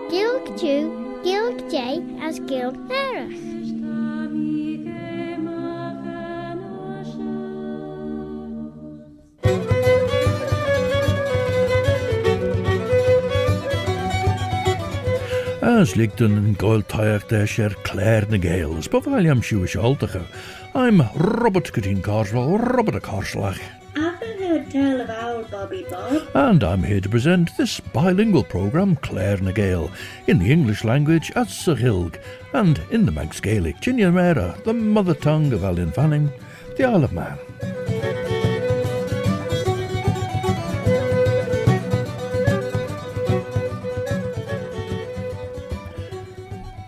Gilg Jew, Gilg J as Gilg Nerach. As ligt een goiltaach de sher Claare na Gael, spofaliam showish altacha. I'm Robert Cutting Carswell, Robert a Carslach. I've tell of our Bobby Bob. And I'm here to present this bilingual programme, Claare na Gael, in the English language as Sahilg, and in the Manx Gaelic, Chinyamera, the mother tongue of Ellan Fanning, the Isle of Man.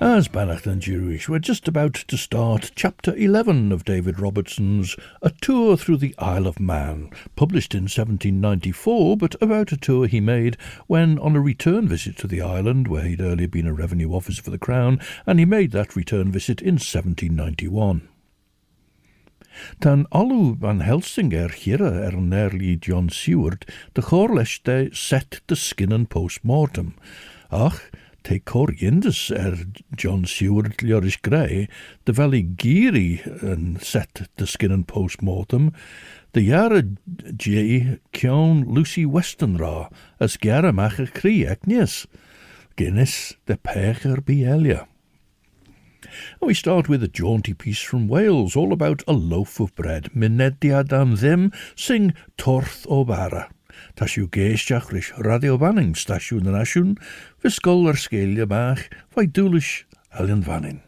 As Bannacht and Jewish, we're just about to start Chapter 11 of David Robertson's A Tour Through the Isle of Man, published in 1794, but about a tour he made when on a return visit to the island, where he'd earlier been a revenue officer for the Crown, and he made that return visit in 1791. Tan alw van Helsing hira nearly John Seward, de chorlechte set de skinnen post-mortem. Ach, te corriendus John Seward Lloris Grey, de valley giri en set de skinnen post-mortem, de jare J. kiaull Lucy Westenra, as garamacher chree eknies, Guinness de pecher bielia. And we start with a jaunty piece from Wales, all about a loaf of bread. MYNEDIAD AM DDIM sing Torth o Fara. Tashu geestiach rish radio vanning, stashu na nashun, viscol skelia bach, vai dulish Ellan vanning.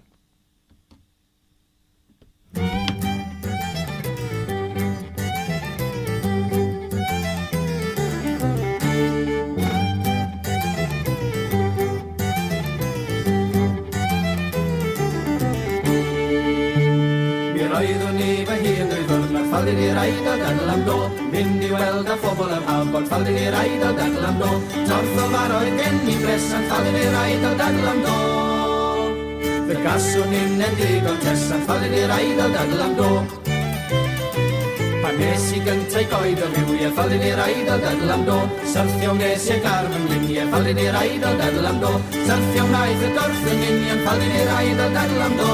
Roeddwn ni fy hun o'i ddwrnod, ffaldin i raid o dadl am do. Mynd i weld a phobl am hafod, ffaldin i raid o dadl am do. Torth o fara oedd gen i bresan, ffaldin i raid o dadl am do. Fy gaswn unedig o'n tesan, ffaldin i raid o dadl am do. Pan nes i gyntau goed o fywie, ffaldin i raid o dadl am do. Syrthio nes i garf yn luniau, ffaldin i raid o dadl am do. Syrthio wnaeth y dorth yn union, ffaldin i raid o dadl am do.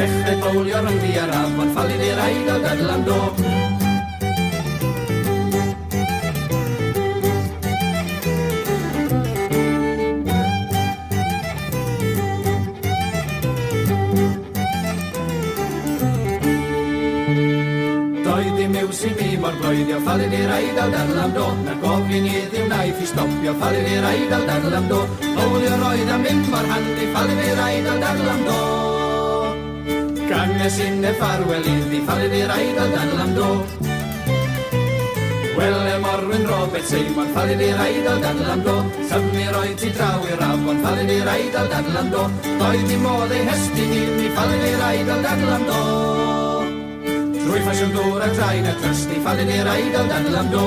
Dechrau bowlio rhwng ar afon, ffaldin i raid o dadl am do. Doedd i miws i fi mor bloeddio, ffaldin i raid o dadl am do. Na gofyn i ddiw naeth i stopio, ffaldin i raid o dadl am do. Bowlio roedd am mynd mor handi, ffaldin i raid o dadl am do. Ganges in y ffarwel iddi, ffaldin i raid o dadl am do. Wel e morwyn Robertson, ffaldin i raid o dadl am do. Syfmi roed ti draw i'r afon, ffaldin i raid o dadl am do. Doedd i modd ei hesti hynny, ffaldin i raid o dadl am do. Trwy ffasiwn dŵr a draen a trysni, ffaldin i raid o dadl am do.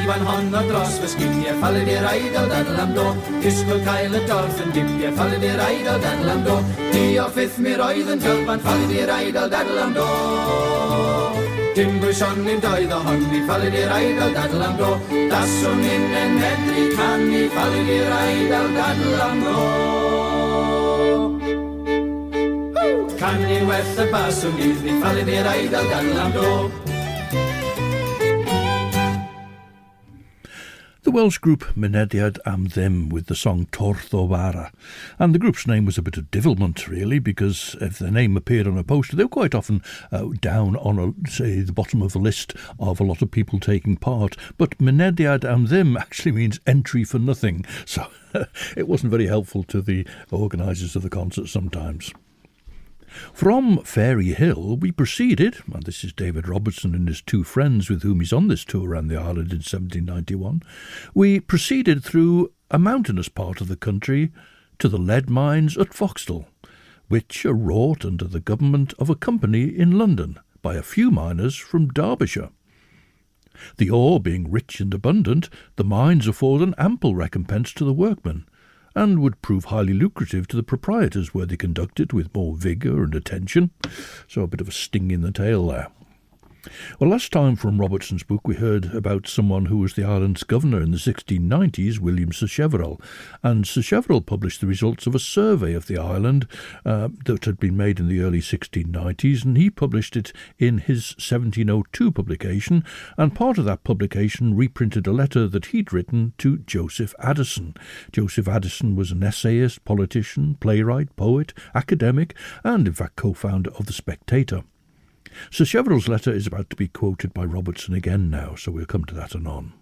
Fan hon o dros fy sginiau, ffaldin i raid o dadl am do. Disgwyl cael y dorth yn dibiau, ffaldin i raid o dadl am do. Di o ffith mi roedd yn gylban, ffaldin i raid o dadl am do. Dim bwysion ni'n doedd o honni, ffaldin i raid o dadl am do. Daswn ni'n medru canu, ffaldin i raid o dadl am do. Canu werth y baswn iddi, ffaldin i raid o dadl am do. The Welsh group MYNEDIAD AM DDIM with the song Torth o Fara. And the group's name was a bit of divilment, really, because if their name appeared on a poster, they were quite often down on, say, the bottom of the list of a lot of people taking part. But MYNEDIAD AM DDIM actually means entry for nothing, so it wasn't very helpful to the organisers of the concert sometimes. From Fairy Hill we proceeded, and this is David Robertson and his two friends with whom he's on this tour around the island in 1791, we proceeded through a mountainous part of the country to the lead mines at Foxdale, which are wrought under the government of a company in London by a few miners from Derbyshire. The ore being rich and abundant, the mines afford an ample recompense to the workmen, and would prove highly lucrative to the proprietors were they conducted with more vigour and attention. So a bit of a sting in the tail there. Well, last time from Robertson's book we heard about someone who was the island's governor in the 1690s, William Sacheverell, and Sacheverell published the results of a survey of the island that had been made in the early 1690s, and he published it in his 1702 publication, and part of that publication reprinted a letter that he'd written to Joseph Addison. Joseph Addison was an essayist, politician, playwright, poet, academic, and in fact co-founder of The Spectator. Sacheverell's letter is about to be quoted by Robertson again now, so we'll come to that anon.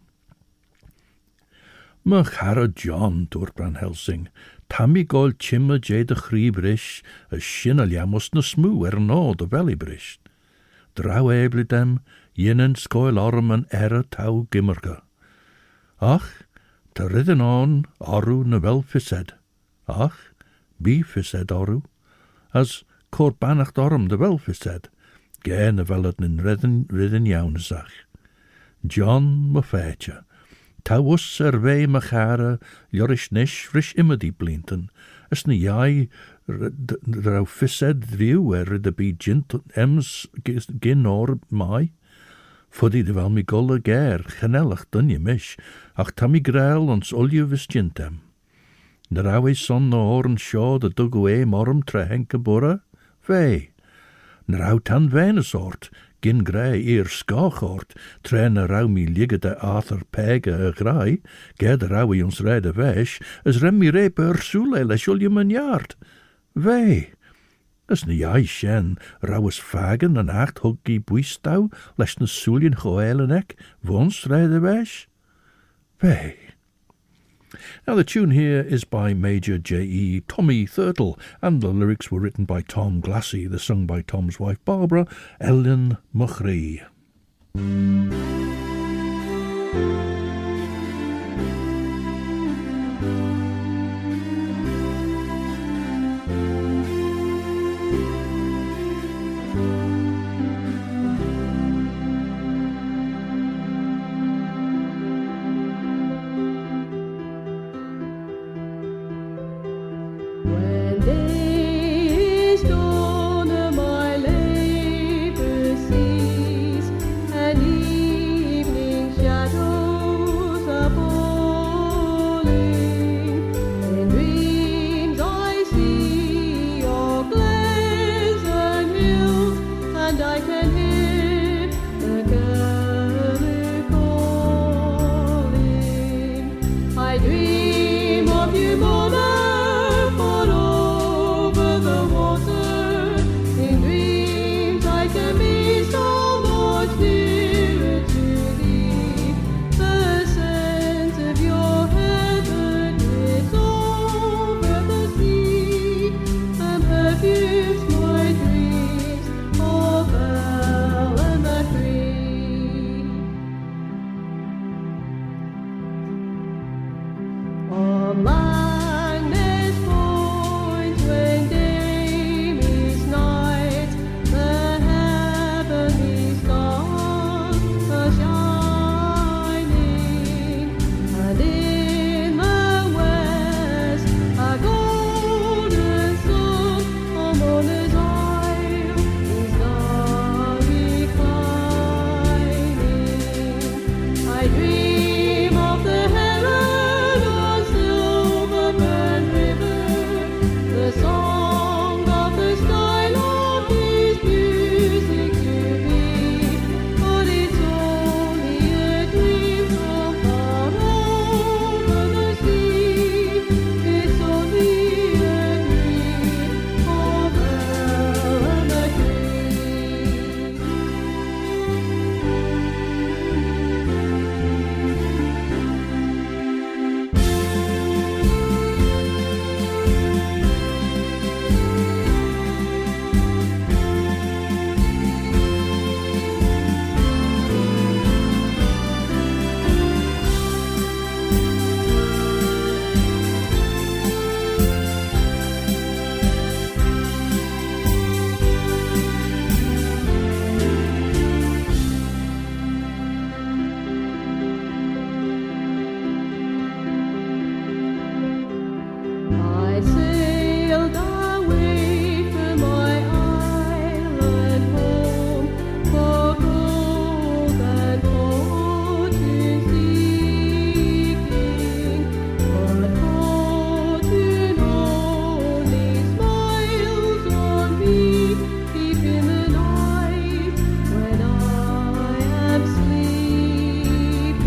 My chara John, Torth Helsing, Tammy Gael chimma jay de chree brish, a shin a liamos na smoo no de valley brish. Draw eblidem, yinen scoil orm an era tau gimmerga. Ach, ta ridden on, oru na wel fised. Ach, be fised oru, as cor bannacht orm de wel fised. Gael na velad in ridden jaunazach. John ma feitje. Ta was vee ma chara, jorish nish frish imadi blinten. As na jai rau fised driw rid a be jint ems gin or mai. Fuddy de wel mi golle gair, chanellach dunje mish, ach ta mi grael ons olje vis jintem. Na rau son na oren shoh de dugu morum tre henke burra, vee. Na rau tan venesoort, gin grei skachort, tre na rau mi ligge de Arthur pege a grei, ge de rau ons rede vesh, as rem mi re per soele le shulje men jaard. Vee, as na jai shen, rau as fagen en acht huggi buistau, les na soeljen goelen ek, wons rede vesh. Vee. Now the tune here is by Major J.E. Tommy Thurtle, and the lyrics were written by Tom GLASSEY, they're sung by Tom's wife Barbara, Ellan, chree. When day is done, my labour cease, and evening shadows above. I sailed away from my island home for gold and fortune seeking, but fortune only smiles on me deep in the night when I am sleeping.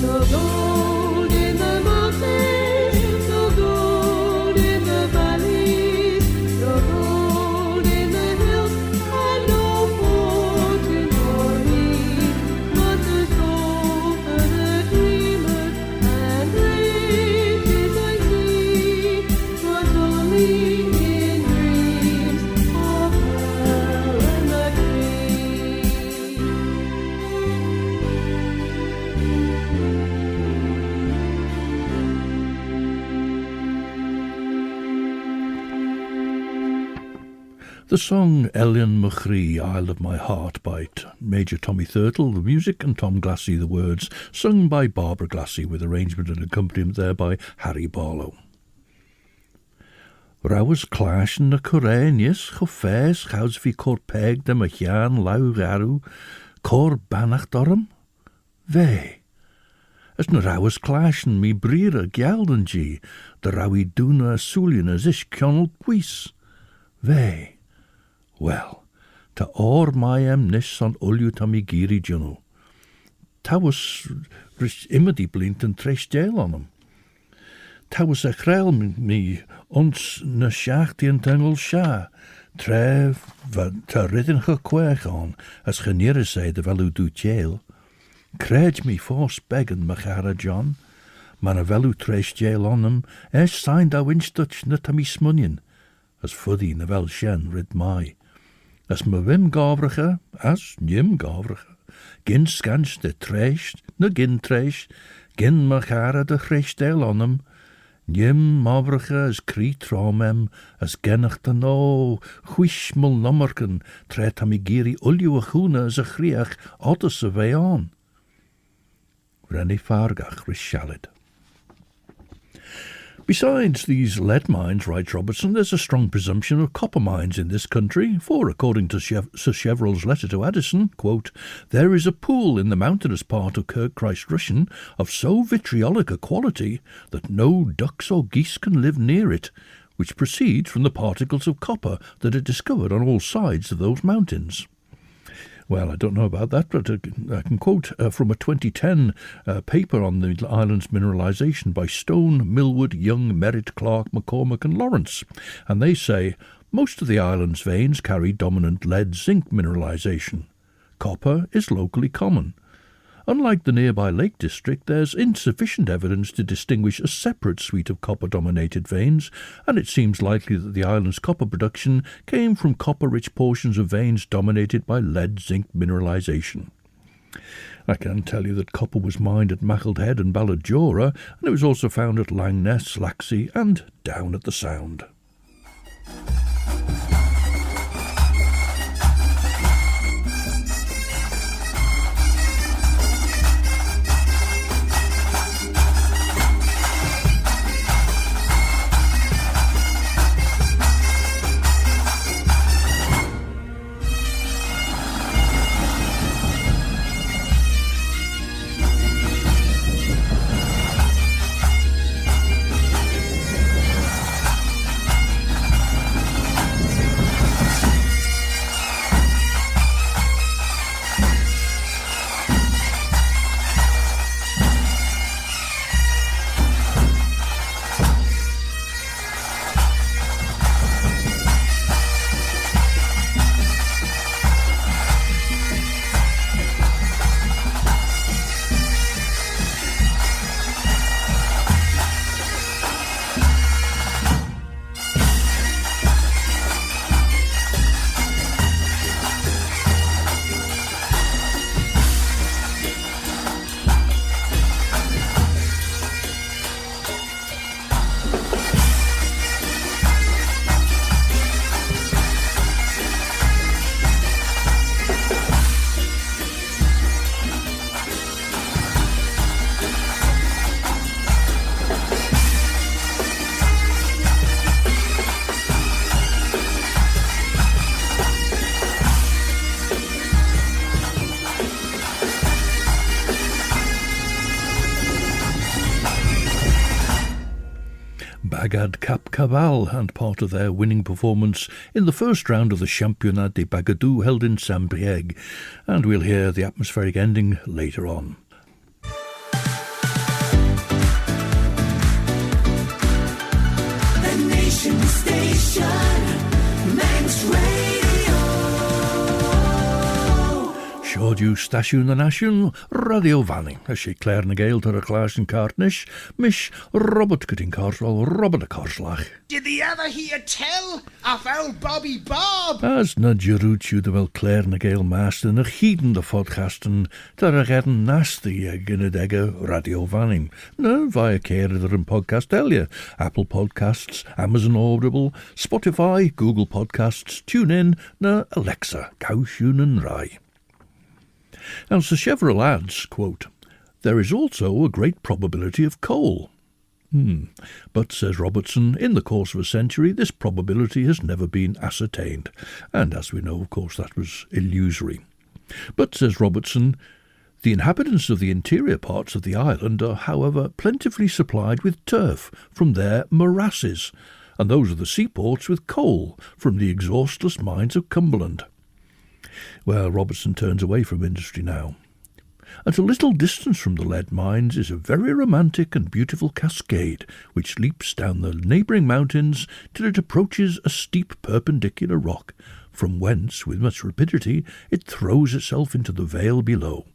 The gold in the mountains, the gold in the valleys, the gold in the hills, and no fortune for me, but the soul for the dreamer, and riches I see, but only in dreams of Helen the Cree. The song Ellan the Chree, Isle of My Heart by Major Tommy Thurtle, the music, and Tom GLASSEY, the words, sung by Barbara GLASSEY with arrangement and accompaniment there by Harry Barlow. Rauwers clashen na Corenius, chofes, chouds vi cor peg dem a chian lau garu, cor banach dorm? Ve. As na rauwers clashen mi brira Gael G, the rawi duna sullian as ish kiaull puis. Ve. Well, ta or maem nis on ulju ta mi giri junno. Ta was imedy blint and tresh jail on him. Ta was a chrel me ons na shaachti en tengel sha. Trev ta ridden gekweg on, as genere zei de velu do jail. Krej me force beggen machara John. Man a velu tresh jail on him, signed a winstutch na ta mi smunnion. As fuddy na vel shen rid mai. As me wim gavrige, as nim gavrige, gin scans de tresh, na gin tresh, gin machara de chreshdale on him, nim mavrige as chree traumem, as genach de no, chwish mul nommerken, tret amigiri ulju a chuna as a chriach, oddus a vei on. Rennie fargach rishalid. Besides these lead mines, writes Robertson, there's a strong presumption of copper mines in this country, for, according to Sir Cheverell's letter to Addison, quote, there is a pool in the mountainous part of Kirkchrist Rushen of so vitriolic a quality that no ducks or geese can live near it, which proceeds from the particles of copper that are discovered on all sides of those mountains. Well, I don't know about that, but I can quote from a 2010 paper on the island's mineralisation by Stone, Millwood, Young, Merritt, Clark, McCormick and Lawrence. And they say, most of the island's veins carry dominant lead-zinc mineralisation. Copper is locally common. Unlike the nearby Lake District, there's insufficient evidence to distinguish a separate suite of copper-dominated veins, and it seems likely that the island's copper production came from copper-rich portions of veins dominated by lead-zinc mineralisation. I can tell you that copper was mined at Mackled Head and Balladjora, and it was also found at Langness, Laxey, and down at the Sound. BAGAD CAP CAVAL and part of their winning performance in the first round of the Championnat des Bagadous held in Brieg, and we'll hear the atmospheric ending later on. The Nation Station, Manx Radio. Siordiw Stasiwn y Nasiwn, Radio Fanning, a si Claare na Gael tar a Claas yn Cartnish, mish Robert Cutting Carswell, Robert a Carslach. Did the other hear tell of old Bobby Bob? As na Jerútiw de wel Claare na Gael master na chieden de podcasten tar a gedden nasty ag yn y dega Radio Fanning, na via Keirryg yn podcast elia, Apple Podcasts, Amazon Audible, Spotify, Google Podcasts, TuneIn, na Alexa, Gawsiwn yn Rai. And Sir Cheverell adds, quote, "There is also a great probability of coal." But, says Robertson, in the course of a century, this probability has never been ascertained. And as we know, of course, that was illusory. But, says Robertson, the inhabitants of the interior parts of the island are, however, plentifully supplied with turf from their morasses, and those of the seaports with coal from the exhaustless mines of Cumberland. Well, Robertson turns away from industry now. At a little distance from the lead mines is a very romantic and beautiful cascade which leaps down the neighbouring mountains till it approaches a steep perpendicular rock, from whence, with much rapidity, it throws itself into the vale below.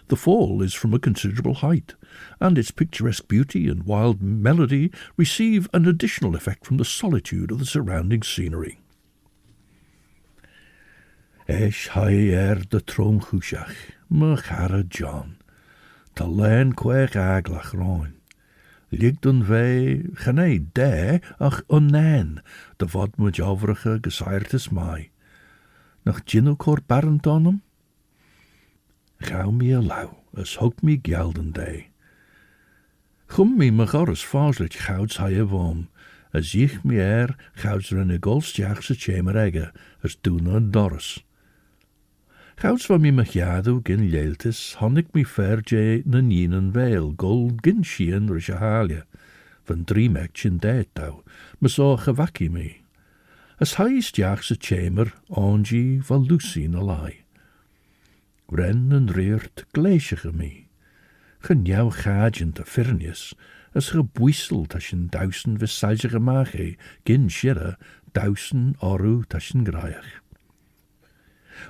The fall is from a considerable height, and its picturesque beauty and wild melody receive an additional effect from the solitude of the surrounding scenery. Esh hai de tromchúsach, my chara John, ta len quech aglach roin. Ligt dun vei, chanei de ach onnen, de vod muj overige gesairtes mai. Nach gino cor barent onum? Gauw me allow, as hug me gelden day. Chum me goris foslich gouds haie wom, as ich me gouds renne golstjachse chemerege, as doona doris. Gouds van mi machiadw gyn leiltis, honnig mi ferje na nien en veil, gold gyn shien rishahalia, van dreamech chin deetau, me so gewakkie me. As hais jachse chemer, ongie van Lucy na lai. Ren en reert gleesige me. Gen jou gaadjen te firnius, as gebwiesel tasjen duisen visage mache, gyn shirre, duisen oru tasjen graach.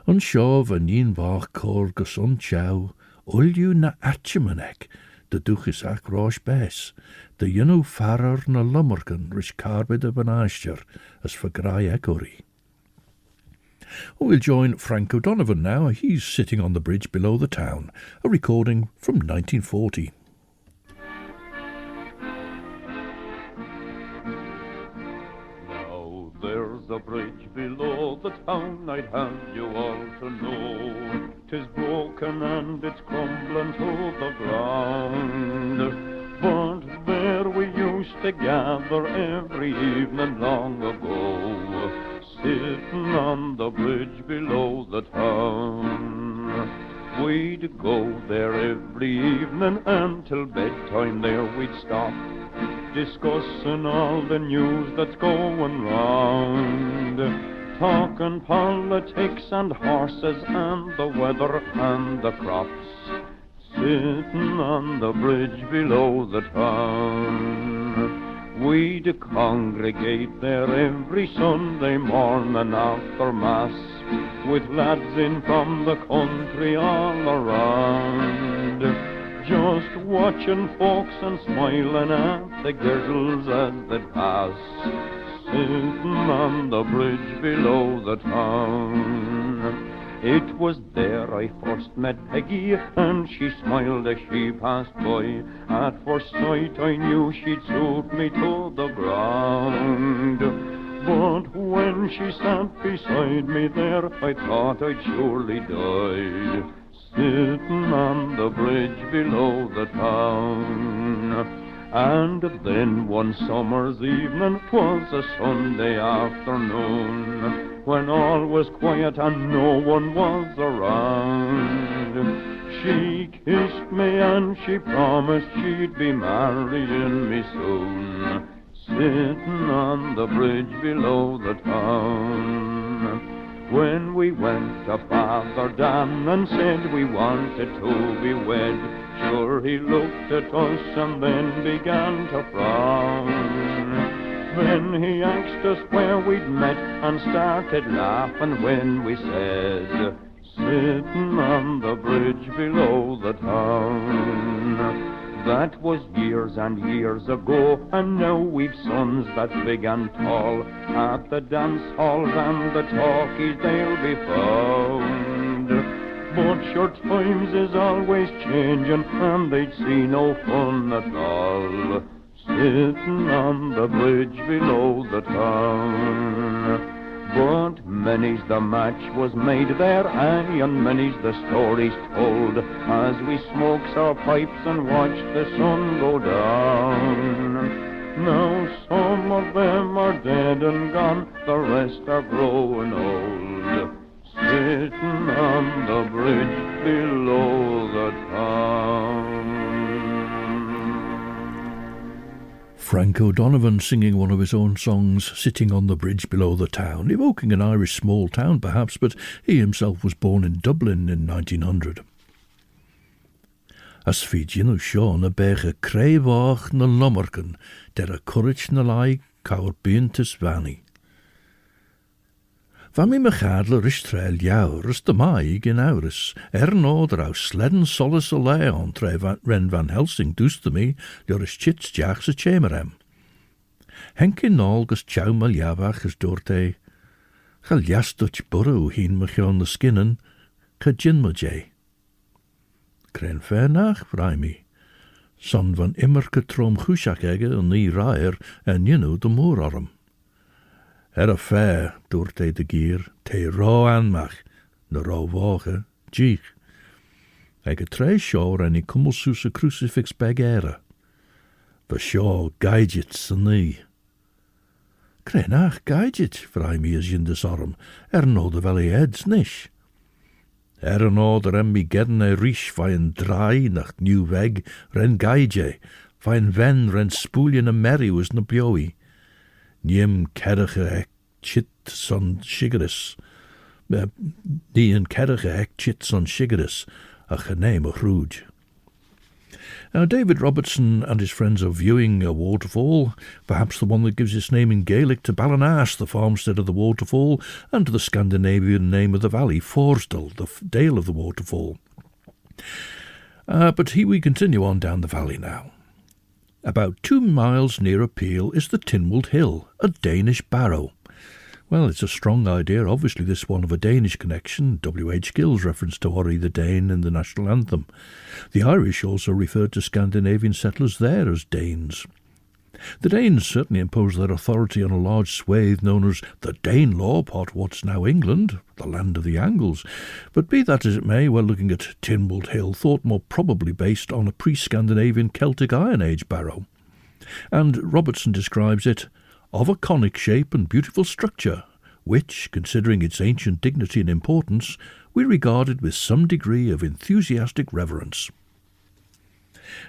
An shoh van een bach cor gesund chow, ulju na atchemanek, de duchis ac rosh bes, de ynu farar na lummerken rish carbide de banasher, as for grai echory. We'll join Frank O'Donovan now. He's sitting on the bridge below the town, a recording from 1940. There's a bridge below the town, I'd have you all to know. 'Tis broken and it's crumbling to the ground. But there we used to gather every evening long ago, sitting on the bridge below the town. We'd go there every evening until bedtime there we'd stop, discussing all the news that's going round, talking politics and horses and the weather and the crops, sitting on the bridge below the town. We'd congregate there every Sunday morning after Mass, with lads in from the country all around, just watching folks and smiling at the girls as they pass, sitting on the bridge below the town. It was there I first met Peggy, and she smiled as she passed by. At first sight I knew she'd suit me to the ground, but when she sat beside me there, I thought I'd surely die, sitting on the bridge below the town. And then one summer's evening, 'twas a Sunday afternoon, when all was quiet and no one was around, she kissed me and she promised she'd be marrying me soon, sitting on the bridge below the town. When we went to Father Dan and said we wanted to be wed, sure he looked at us and then began to frown. Then he asked us where we'd met and started laughing when we said, sitting on the bridge below the town. That was years and years ago, and now we've sons that's big and tall. At the dance halls and the talkies they'll be found. But sure times is always changing, and they'd see no fun at all, sitting on the bridge below the town. But many's the match was made there, aye, and many's the stories told, as we smokes our pipes and watch the sun go down. Now some of them are dead and gone, the rest are growing old, sitting on the bridge below the town. Frank O'Donovan singing one of his own songs, Sitting on the Bridge Below the Town, evoking an Irish small town perhaps, but he himself was born in Dublin in 1900. As fidjin o shoh na bege chree na lommerken, der a courage na lai caur bientus vani. Van mi mechadler is trail jouwers de maig in auris, no der aus sledden solis a leon tre ren van Helsing doeste me, joris chits jachs a chemerem. Henkin nolgus chow mal javach as doorte, chal jastuch burrow heen mechon the skinnen, ka gin mujay. Kren fair nach, vraimi. Son van immerke trom chushak egge en nie raier en jinu de moorarm. A fair, doorte de gier, te raw aanmach, na raw wagen, jeeg. Ege tre shoh en I kummelsoos a crucifix begera. Va shoh gaidjits en nie. Krenach gaidjit, vrij me as in de sorm, no de valley heads nish. No de rem mi gedden a rish vain dry nach new weg, ren gaidje, vain ven ren spoelien a merry was na bioi. Niem kerige ek chit son shigeris. Nien kerige ek chit son shigeris, a geneem a chrooj. Now, David Robertson and his friends are viewing a waterfall, perhaps the one that gives its name in Gaelic to Ballanash, the farmstead of the waterfall, and to the Scandinavian name of the valley, Foxdale, the dale of the waterfall. But here we continue on down the valley now. About 2 miles nearer Peel is the Tynwald Hill, a Danish barrow. Well, it's a strong idea, obviously this one of a Danish connection, W.H. Gill's reference to Ori the Dane in the national anthem. The Irish also referred to Scandinavian settlers there as Danes. The Danes certainly imposed their authority on a large swathe known as the Danelaw part what's now England, the land of the Angles. But be that as it may, we're looking at Tynwald Hill, thought more probably based on a pre-Scandinavian Celtic Iron Age barrow. And Robertson describes it of a conic shape and beautiful structure, which, considering its ancient dignity and importance, we regarded with some degree of enthusiastic reverence.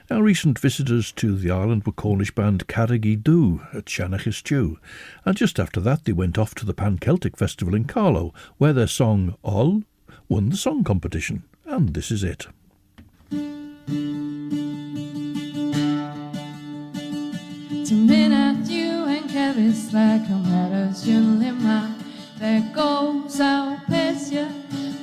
Our recent visitors to the island were Cornish band KARRYGI at Shanachis, and just after that they went off to the Pan-Celtic Festival in Carlow, where their song All won the song competition, and this is it. Kevis like a matters lima. There goes our Pessia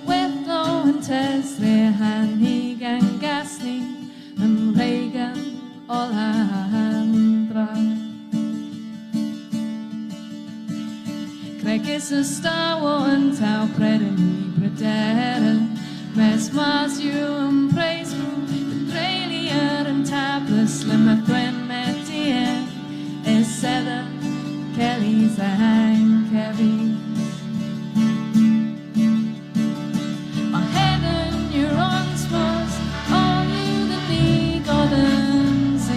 with no and Tesla, Hanig and Gasly and Reagan all Andra. Craig is a star one tau predeni predere. Mesmas you and praise room, the Granier and Tabless, Limit Gwen Metier is Seven. Kelly's and Kevin. My head and your arms was all you the need golden sea.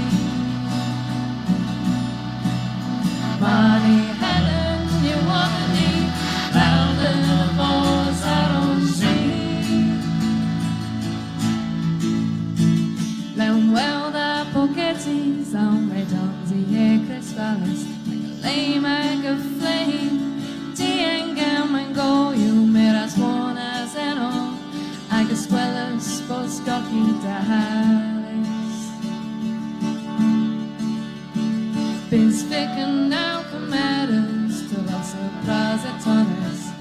Body head and your water knee, round the falls out on sea. Then well the pockets on my donzi crystals. Bis ficken now commanders to us prazetoners.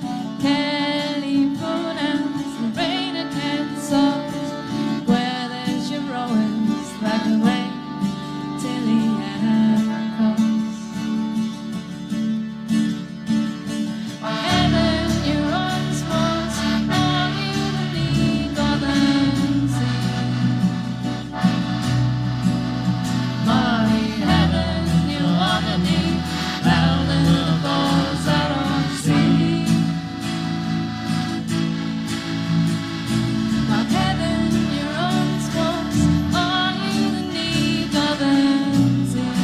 Kelly pronouns and rain and head songs. Where there's your rowings like a rain till the end comes. Heaven, your arms once, all you the golden sea. My heaven, you are the knee, round in the falls out on sea. My heaven, your arms once, all you the knee, golden sea.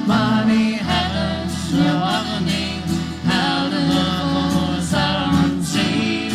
My heaven, you are the knee, round in the falls out on sea.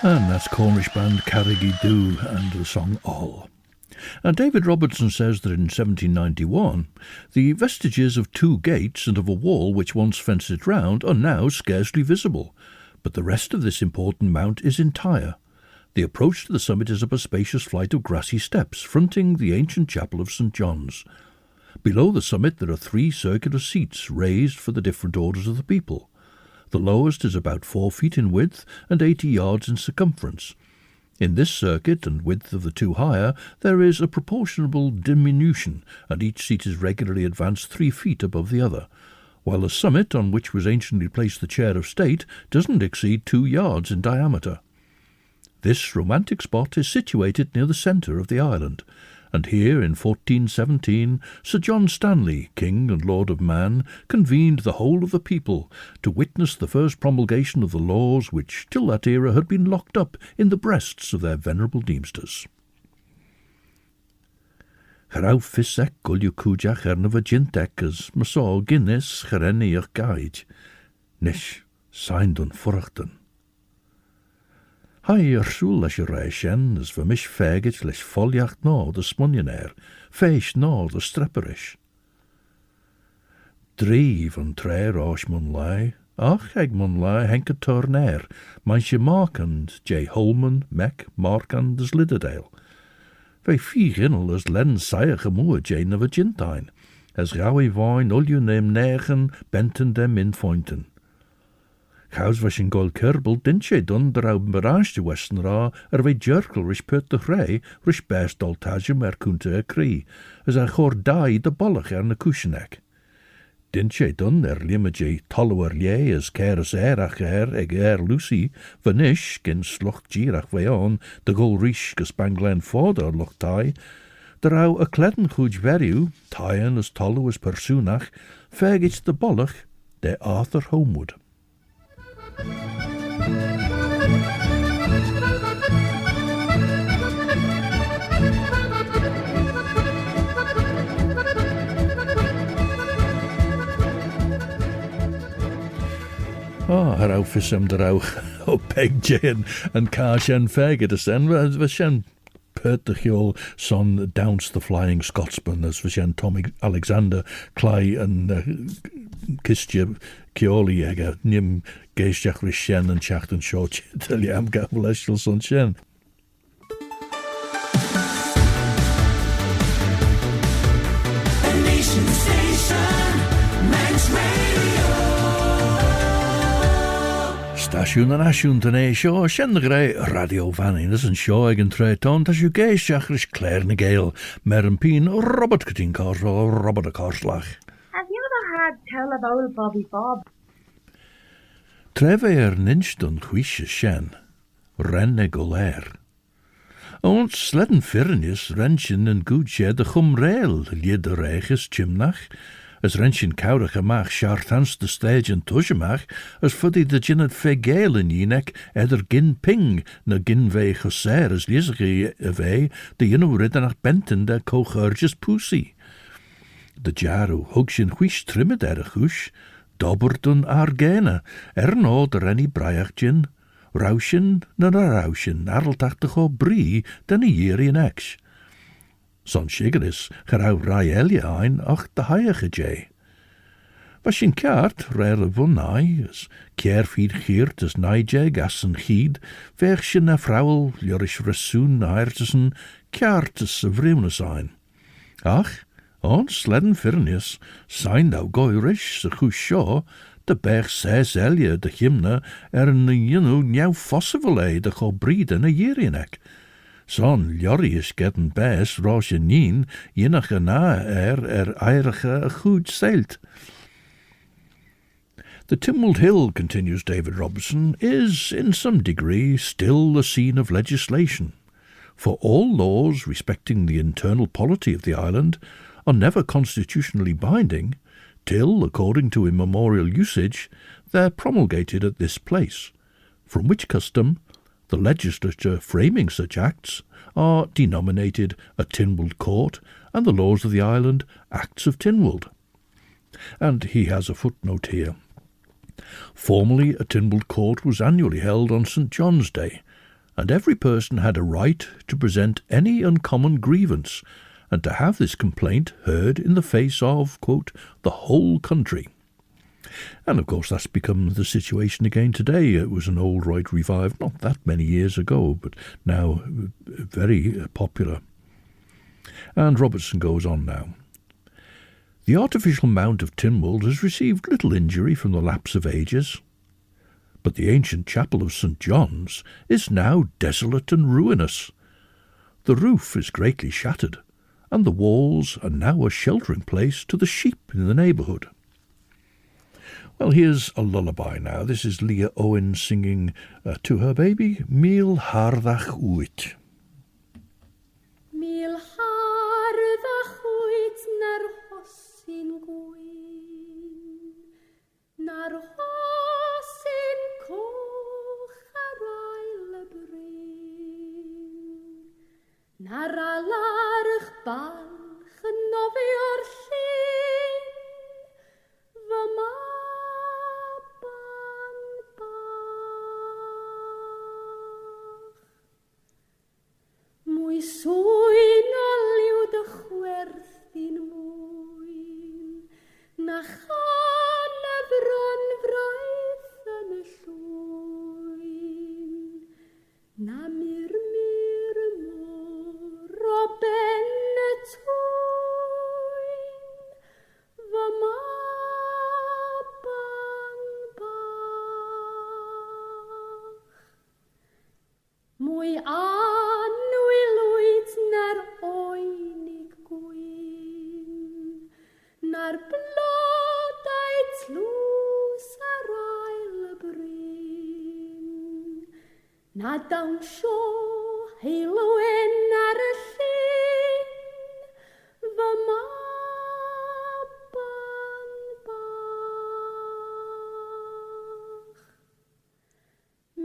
And that's Cornish band KARRYGI and the song All. And David Robertson says that in 1791 the vestiges of 2 gates and of a wall which once fenced it round are now scarcely visible, but the rest of this important mount is entire. The approach to the summit is up a spacious flight of grassy steps fronting the ancient chapel of St. John's. Below the summit there are 3 circular seats raised for the different orders of the people. The lowest is about 4 feet in width and 80 yards in circumference. In this circuit and width of the 2 higher there is a proportionable diminution, and each seat is regularly advanced 3 feet above the other, while the summit, on which was anciently placed the chair of state, doesn't exceed 2 yards in diameter. This romantic spot is situated near the centre of the island, and here in 1417 Sir John Stanley, King and Lord of Man, convened the whole of the people to witness the first promulgation of the laws which till that era had been locked up in the breasts of their venerable deemsters. Charaw fissec gulliw cwjach arnaf y jintec as maso Guinness charenni o'ch gaid. Nish, sain dun fwrachten. Hai sŵl leis y reisien, as fy mish fegit leis foliacht no the smunionair, feish no the strepperish. Drie van treir oes mun lai, ach eg mun lai henke turnair, mansje Markand, J. Holman, Mek, Markand as Lidderdale. Vei 4 innel as len saie gemoe Jane of a Gintine, as gaui wine ulju neem negen benten dem in fointen. Chaus was in gol kerbel dintje dun drau Lucy Westenra vei jerkel rish put de chree rish best altagium kunte chree, as chor dai de bollach na kushenek. Dintje dun limage tollower lie as keres erach eg Lucy, vanish gin sloch girach veon de gol rish gespanglen forder loch tai, drau a kleden chuj veriu, tyen as tollo as persoonach, fegits de bollach de Arthur Homewood. Heraw fysem draw o peg jen and car shen faggot asen, was shen pert the kiaull son Dounce the Flying Scotsman, as was shen Tom Alexander, Claare and Kistje kiaull ega nim geistach ris shen and chacht and shoh liam gavel eshel son shen. Nation Station, Manx Radio. Stasiwn yn asiwn dyn ei sio, sien dy greu radio fannin ys yn sio ag yn tre ton, tas yw geisiach rys Claare na Gael, mer yn pyn Robert gyda'n cors o Robert y corslach. Have you ever had tell of old Bobby Bob? Trefe nynst yn chwys y sien, ren e golair. Ond sledden firnius rensyn yn gŵdsie dy chwmreel, lied y reichus chimnach, as rensyn cawrach amach siarthans dy stage yn tush amach, as fyddi dy gynad fe Gael yn ynek edder gyn ping na gyn fe choser as liesach y fe dy ynw rydyn ach benten da cochurges pussy. Dy jarw hwg sy'n chwys trimmed er y chwys, doberdun ar gena, no dy renni braiach gyn, Rauschen na rauschen, arltachtig o Brieg dan een year in ex. Son shigeris, gerau rai elia ein, ach de haige jay. Was in kaart, rare von nai, as keerfied geert as naijay gassen gied, versje na vrouwel, jorisch ressoen aertesen, kaartes vriwne zijn. Ach, ons sledden firnius, zijn nou goirish, se goe shoh, de berg 6 elje de gymne een nieuw fossivel de go breed en jerinek. Son jorri is getten bes roosje nien jinnige na eirige goed zeilt. The Tynwald Hill, continues David Robertson, is in some degree still the scene of legislation, for all laws respecting the internal polity of the island are never constitutionally binding, till, according to immemorial usage, they're promulgated at this place, from which custom the legislature framing such acts are denominated a Tynwald Court, and the laws of the island Acts of Tynwald. And he has a footnote here. Formerly a Tynwald Court was annually held on St. John's Day, and every person had a right to present any uncommon grievance, and to have this complaint heard in the face of, quote, the whole country. And of course that's become the situation again today. It was an old right revived not that many years ago, but now very popular. And Robertson goes on now. The artificial mount of Tynwald has received little injury from the lapse of ages, but the ancient chapel of St. John's is now desolate and ruinous. The roof is greatly shattered, and the walls are now a sheltering place to the sheep in the neighbourhood. Well, here's a lullaby now. This is LEAH Owen singing to her baby, Míl harddach uit. Míl harddach uit nar hossin gwyn, nar hossin coch ar ail y bryn, nar alarch balch yn nofi o'r llyn, fy maban bach. Mwy swyn o liw dy chwerthin mwyn, na chan y bron fraith yn y llwyn, na mir môr o ben y twyn, fy maban bach. Mwy anwylwyd na'r oenig gwyn, na'r blodau tlws ar ail y bryn, na dawnsio heilwen ar y llyn, fy maban bach.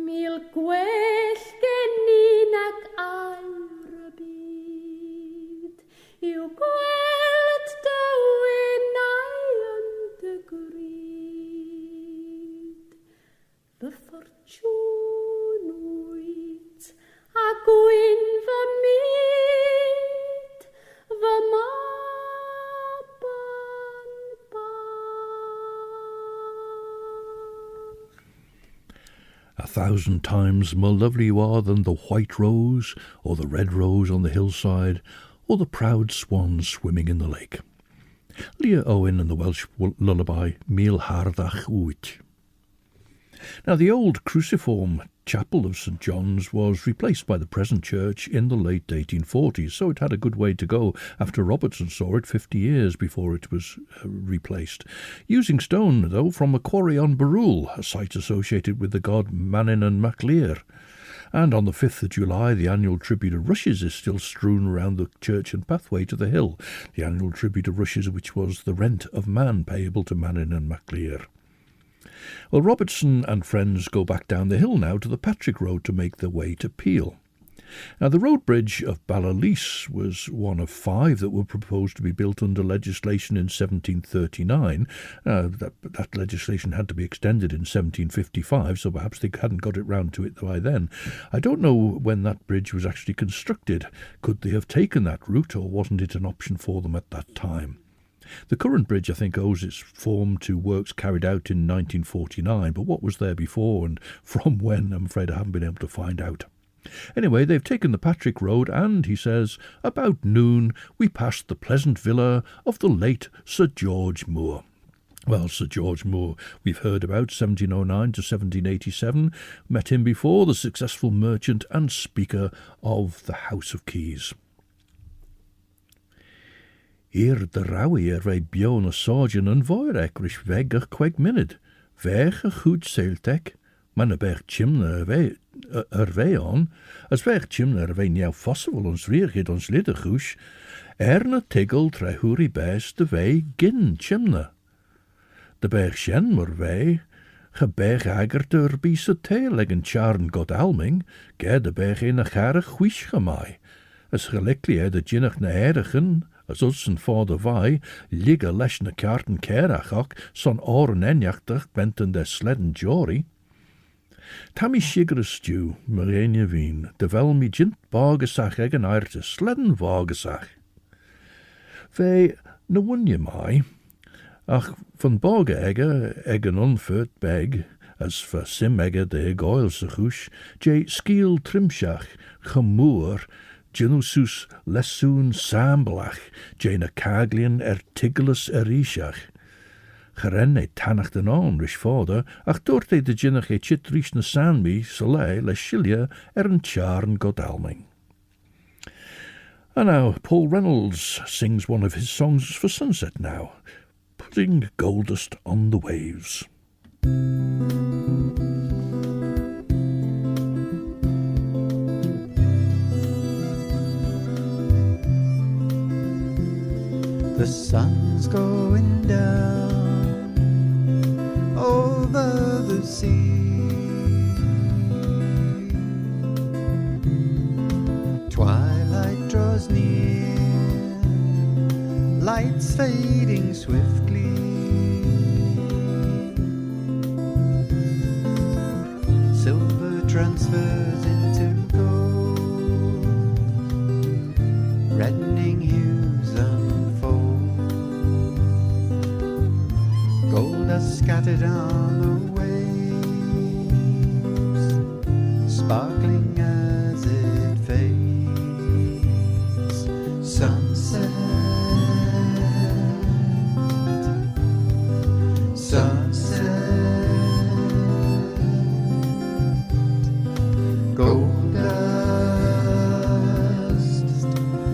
Míl gwell gennin ac awr y byd, yw gweld dy wynau yn dy gryd. Fy ffortiwn wyt, a gwyn fy myd, fy maban 1,000 times more lovely you are than the white rose, or the red rose on the hillside, or the proud swan swimming in the lake. LEAH OWEN and the Welsh lullaby Míl harddach uit. Now, the old cruciform chapel of St John's was replaced by the present church in the late 1840s, so it had a good way to go after Robertson saw it 50 years before it was replaced. Using stone, though, from a quarry on Barrule, a site associated with the god chlaare. And on the 5th of July, the annual tribute of rushes is still strewn around the church and pathway to the hill, the annual tribute of rushes which was the rent of man payable to chlaare. Well, Robertson and friends go back down the hill now to the Patrick Road to make their way to Peel. Now, the road bridge of Ballafesson was one of 5 that were proposed to be built under legislation in 1739. That legislation had to be extended in 1755, so perhaps they hadn't got it round to it by then. I don't know when that bridge was actually constructed. Could they have taken that route, or wasn't it an option for them at that time? The current bridge, I think, owes its form to works carried out in 1949, but what was there before and from when, I'm afraid I haven't been able to find out. Anyway, they've taken the Patrick Road, and, he says, about noon we passed the pleasant villa of the late Sir George Moore. Well, Sir George Moore, we've heard about, 1709 to 1787, met him before, the successful merchant and speaker of the House of Keys. Hier de rauwe wij bjorn sorgen en voorek rish weg kwek minid. Weg goed zeiltek, maar een berg chimne wij on, als weg chimne wij nieuw possible ons reergit ons liddergoes, erne tigel trehuri best de wij gin chimne. De berg sjen maar wij, geberg agert er bij se tail leggen charn god alming, ger de berg in a garig wish gemai, as geliklie de jinnach na erigen, as ons en vader wij, liggen lesh na kaarten kerachach, son oren enjachtach benten der sledden jory. Tammy shigger stew, marenia wien, de vel mi jint bargesach egen airte sledden vargesach. Wij, ne wunje mai, ach van barge egen onfurt beg, as for sim egge de Gael sechush, je skiel trimshach, gemoer, Genusus lessoon samblach, jena kaglian tigulus erishach. Gerenne tannach den aan, rish vader, ach dorte de jinnach chit rish na sanmi, soleil, leshilia, een charn godalming. And now, Paul Reynolds sings one of his songs for sunset now, putting gold dust on the waves. The sun's going down over the sea. Twilight draws near, lights fading swiftly. Silver transfers into gold, reddening hues unfold. Gold dust scattered on the waves, sparkling as it fades. Sunset, sunset, gold dust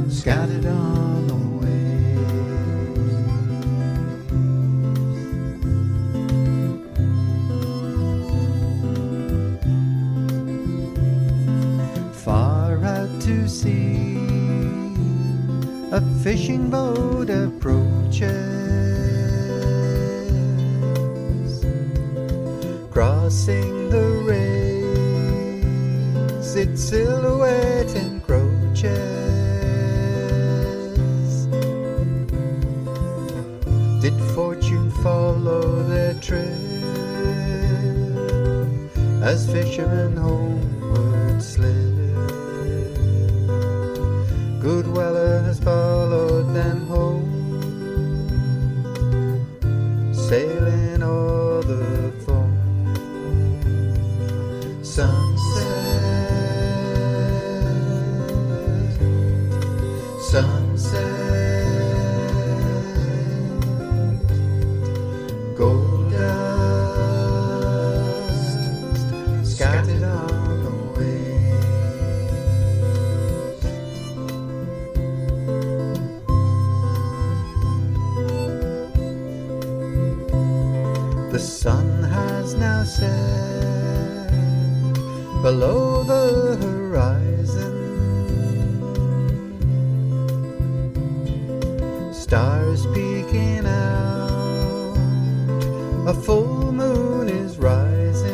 scattered on the far out to sea, a fishing boat approaches, crossing the rays, its silhouette encroaches. Did fortune follow their trail as fishermen homeward slid? Good weather has followed them home, sailing o'er the foam. Sunset, gold dust scattered on the waves. The sun has now set below the horizon. Stars peeking out, a full moon is rising.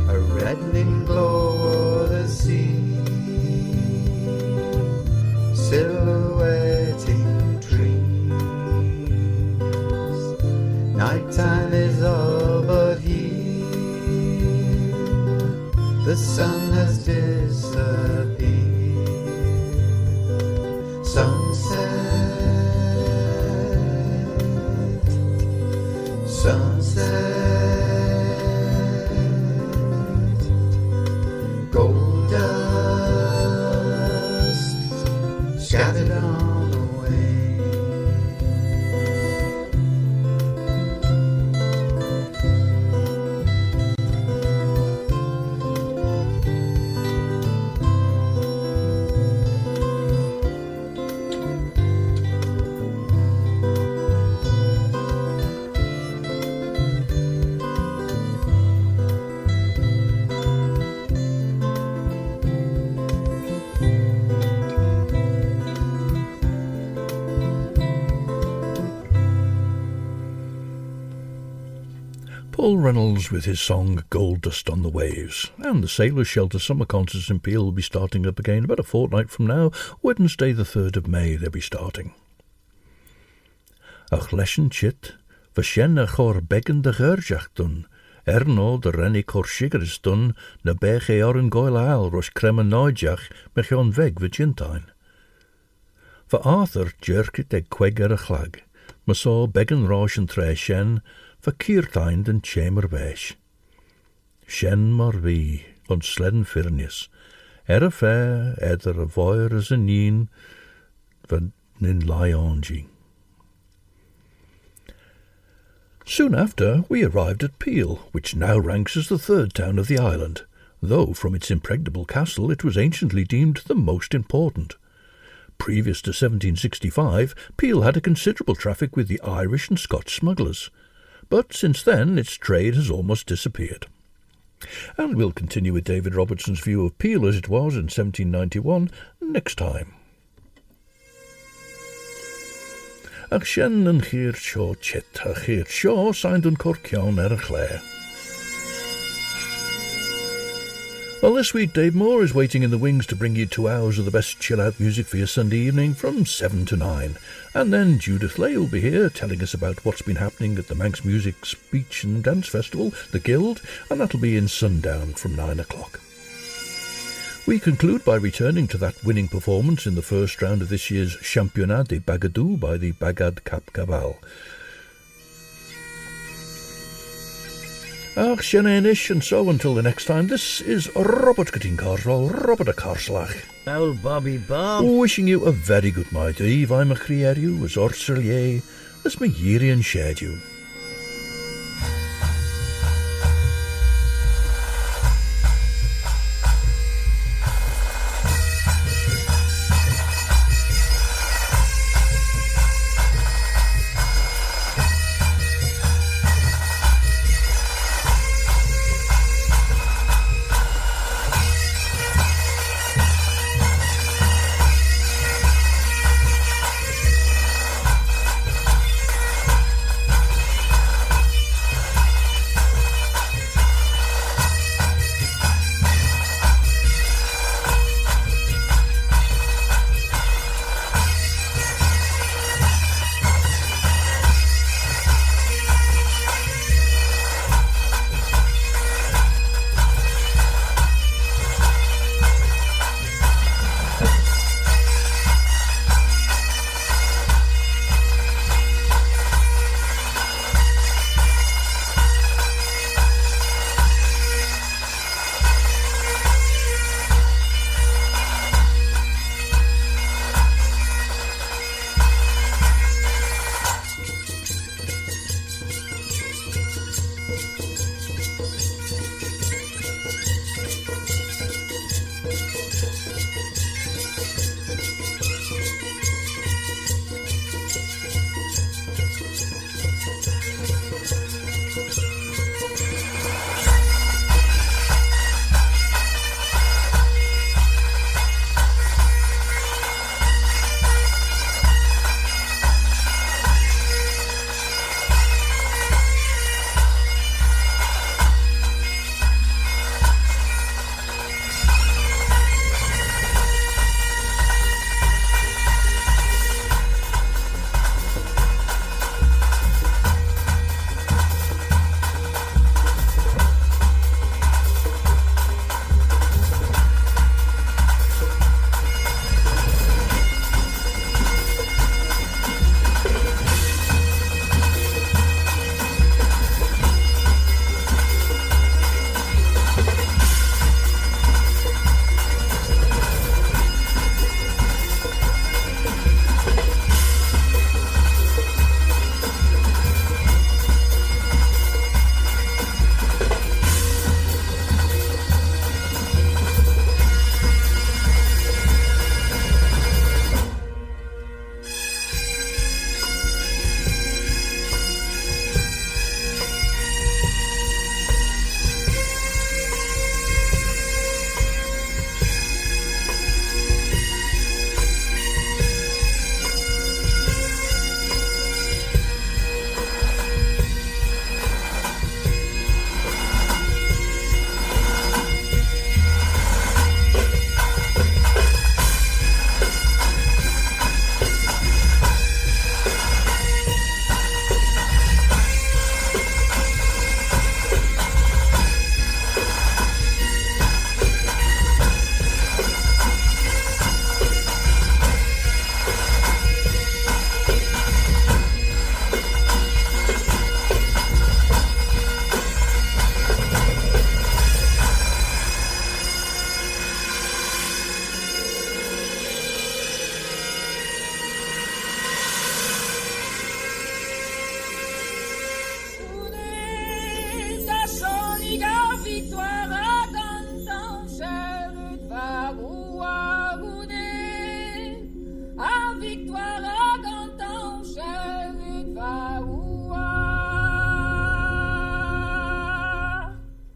A reddening glow o'er the sea, silhouetting trees. Nighttime is all but here, the sun has disappeared. Sunset, gold dust scattered on the Paul Reynolds with his song Gold Dust on the Waves, and the Sailors' Shelter summer concerts in Peel will be starting up again about a fortnight from now. Wednesday the 3rd of May they'll be starting. Ach leschen chit, verschen a chor beggen de gerjach dun, erno de renny cor shigeris dun, na beche oren goyle rosh kremen noidjach, mechion weg vigintine. For Arthur jerkit eg quegger a chlag, ma so beggen rosh and tre shen, for kiaurt den chamber wesh. Shen mar vi, on sledden firnius, a fair, eder a voir as a neen, van nin lionji. Soon after, we arrived at Peel, which now ranks as the 3rd town of the island, though from its impregnable castle it was anciently deemed the most important. Previous to 1765, Peel had a considerable traffic with the Irish and Scotch smugglers, but since then its trade has almost disappeared. And we'll continue with David Robertson's view of Peel as it was in 1791 next time. Ach shen an cheayrt shoh chit, a cheayrt shoh signed an corcion chlaare. Well, this week Dave Moore is waiting in the wings to bring you 2 hours of the best chill-out music for your Sunday evening from 7 to 9. And then Judith Leigh will be here telling us about what's been happening at the Manx Music Speech and Dance Festival, the Guild, and that'll be in Sundown from 9 o'clock. We conclude by returning to that winning performance in the first round of this year's Championnat des Bagadous by the BAGAD CAP CAVAL. Ach, Shananish, and so until the next time, this is Robert Carswell, Robert a Carslach. Old Bobby Bob. Wishing you a very good night. Eve, I'm a chree as orserlier, as my yeary and shared you.